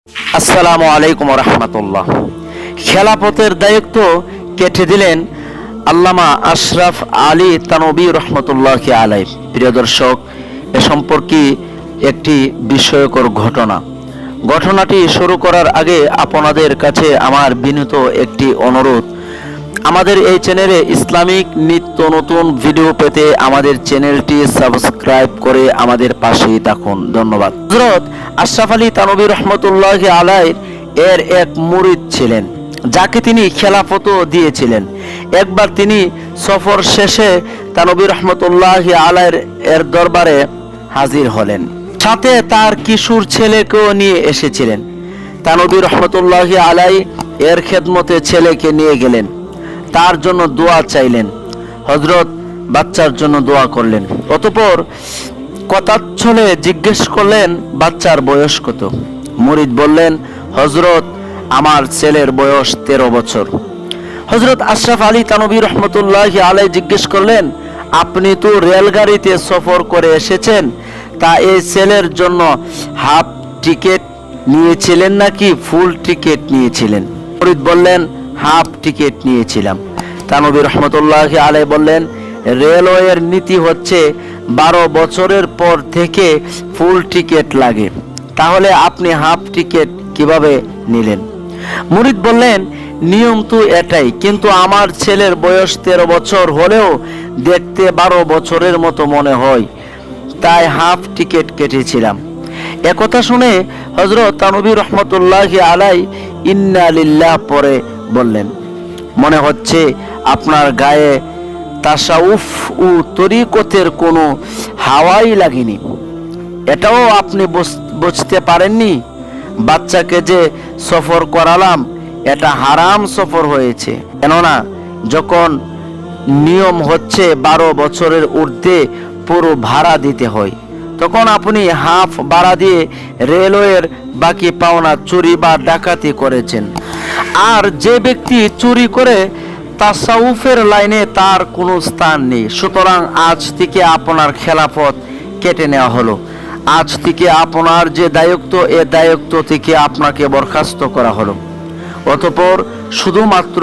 আসসালামু আলাইকুম রহমতুল্লাহ। খেলাফতের দায়িত্ব কেটে দিলেন আল্লামা আশরাফ আলী তানবী রহমতুল্লাহি আলাইহি। প্রিয় দর্শক, এ সম্পর্কে একটি বিস্ময়কর ঘটনাটি শুরু করার আগে আপনাদের কাছে আমার বিনীত একটি অনুরোধ, আমাদের এই চ্যানেলে ইসলামিক নিত্য নতুন ভিডিও পেতে আমাদের চ্যানেলটি সাবস্ক্রাইব করে আমাদের পাশেই থাকুন। ধন্যবাদ। হযরত আশরাফ আলী তানবী রহমতুল্লাহি আলাইহি এর এক মুরিদ ছিলেন, যাকে তিনি খেলাফতও দিয়েছিলেন। একবার তিনি সফর শেষে তানবী রহমতুল্লাহি আলাইহি এর দরবারে হাজির হলেন, সাথে তার কিশোর ছেলেকেও নিয়ে এসেছিলেন। তানবী রহমতুল্লাহি আলাইহি এর খেদমতে ছেলেকে নিয়ে গেলেন, তার জন্য দোয়া চাইলেন। হযরত বাচ্চার জন্য দোয়া করলেন। অতঃপর কথাচ্ছলে জিজ্ঞেস করলেন, বাচ্চার বয়স কত? মুরিদ বললেন, হযরত, আমার ছেলের বয়স 13 বছর। হযরত আশরাফ আলী তানবী রহমতুল্লাহি আলাইহি জিজ্ঞেস করলেন, আপনি তো রেলগাড়িতে সফর করে এসেছেন, তা এই ছেলের জন্য হাফ টিকিট নিয়েছিলেন নাকি ফুল টিকিট নিয়েছিলেন? মুরিদ বললেন, হাফ টিকিট নিয়েছিলাম। তানবী রহমতুল্লাহি আলাইহি বললেন, রেলওয়ের নীতি হচ্ছে 12 বছরের পর থেকে ফুল টিকিট লাগে, তাহলে আপনি হাফ টিকিট কিভাবে নিলেন? মুরিদ বললেন, নিয়ম তো এটাই, কিন্তু আমার ছেলের বয়স 13 বছর হলেও দেখতে 12 বছরের মতো মনে হয়, তাই হাফ টিকিট কেটেছিলাম। একথা শুনে হযরত তানবী রহমতুল্লাহি আলাইহি ইন্না লিল্লাহ পরে বললেন, মনে হচ্ছে আপনার গায়ে তাসাউফ ও তরিকতের কোনো হাওয়াই লাগেনি। এটাও আপনি বুঝতে পারেননি? বাচ্চাকে যে সফর করালাম, এটা হারাম সফর হয়েছে, কেননা যখন নিয়ম হচ্ছে 12 বছরের ঊর্ধ্বে পুরো ভাড়া দিতে হয়, তখন আপনি হাফ ভাড়া দিয়ে রেলওয়ের বাকি পাওনা চুরি বা ডাকাতি করেছেন। আর যে ব্যক্তি চুরি করে তাসাউফের লাইনে তার কোনো স্থান নেই। সুতরাং আজ থেকে আপনার খেলাফত কেটে নেওয়া হলো। আজ থেকে আপনার যে দায়িত্ব, এ দায়িত্ব থেকে আপনাকে বরখাস্ত করা হলো। অতঃপর শুধুমাত্র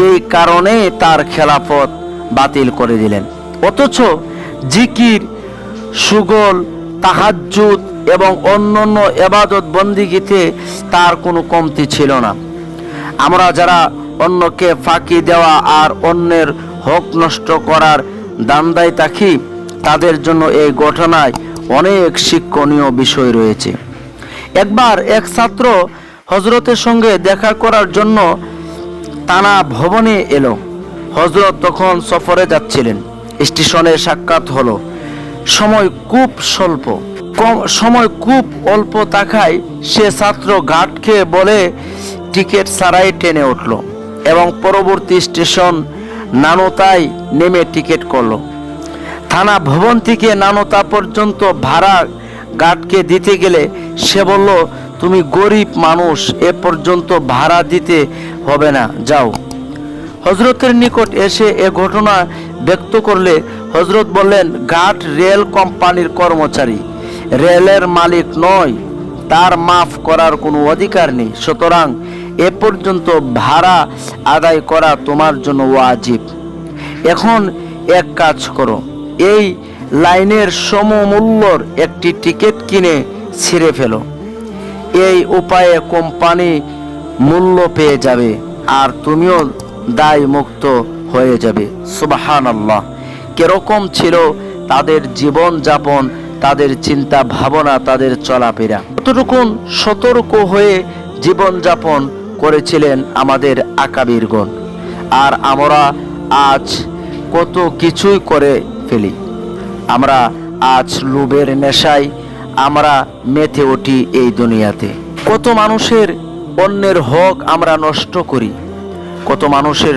এই কারণে তার খেলাফত বাতিল করে দিলেন। অথচ জিকির, সুগল, তাহাজ্জুদ এবং অন্যান্য ইবাদত বন্দিগিতে তার কোনো কমতি ছিল না। আমরা যারা অন্যকে ফাঁকি দেওয়া আর অন্যের হক নষ্ট করার দান্দায় থাকি, তাদের জন্য এই ঘটনায় অনেক শিক্ষণীয় বিষয় রয়েছে। একবার এক ছাত্র হযরতের সঙ্গে দেখা করার জন্য থানা ভবনে এলো। হযরত তখন সফরে যাচ্ছিলেন। স্টেশনে সাক্ষাৎ হলো। সময় খুব অল্প থাকায় সে ছাত্র ঘাট খেয়ে বলে টিকিট ছাড়াই ট্রেনে উঠল এবং পরবর্তী স্টেশন নানোতায় নেমে টিকিট করলো। থানা ভবন থেকে নানোতা পর্যন্ত ভাড়া ঘাটকে দিতে গেলে সে বলল, তুমি গরিব মানুষ, এ পর্যন্ত ভাড়া দিতে হবে না, যাও। হযরতের নিকট এসে এ ঘটনা ব্যক্ত করলে হযরত বললেন, ঘাট রেল কোম্পানির কর্মচারী, রেলের মালিক নয়, তার মাফ করার কোনো অধিকার নেই। সুতরাং এ পর্যন্ত ভাড়া আদায় করা তোমার জন্য ওয়াজিব। এখন এক কাজ করো, এই লাইনের সমমূল্যর একটি টিকিট কিনে ছিঁড়ে ফেলো। এই উপায়ে কোম্পানি মূল্য পেয়ে যাবে আর তুমিও দায় মুক্ত হয়ে যাবে। সুবহানাল্লাহ। কিরকম ছিল তাদের জীবন যাপন, তাদের চিন্তা ভাবনা, তাদের চলাফেরা, কতটুকুন সতর্ক হয়ে জীবন যাপন করেছিলেন আমাদের আকাবিরগণ। আর আমরা আজ কত কিছুই করে ফেলি। আমরা আজ লোভের নেশায় আমরা মেতে উঠি এই দুনিয়াতে। কত মানুষের অন্যের হক আমরা নষ্ট করি, কত মানুষের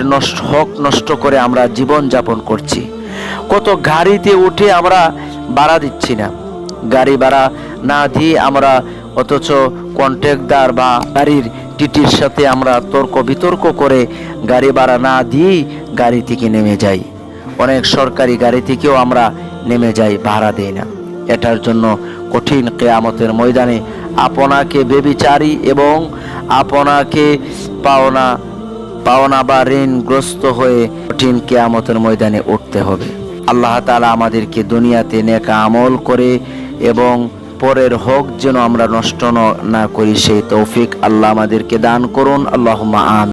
হক নষ্ট করে আমরা জীবন যাপন করছি। কত গাড়িতে উঠে আমরা ভাড়া দিচ্ছি না, গাড়ি ভাড়া না দিয়ে আমরা অথচ কন্ট্রাক্টর বা গাড়ির টিটির সাথে আমরা তর্ক বিতর্ক করে গাড়ি ভাড়া না দিয়েই গাড়ি থেকে নেমে যাই। অনেক সরকারি গাড়ি থেকেও আমরা নেমে যাই, ভাড়া দেই না। এটার জন্য কঠিন কিয়ামতের ময়দানে আপনাকে বেবিচারী এবং আপনাকে পাওনা বা ঋণগ্রস্ত হয়ে কঠিন কিয়ামতের ময়দানে উঠতে হবে। আল্লাহ তাআলা আমাদেরকে দুনিয়াতে নেক আমল করে এবং পরের হক যেন আমরা নষ্ট না করি সেই তৌফিক আল্লাহ আমাদেরকে দান করুন। আল্লাহুম্মা আমিন।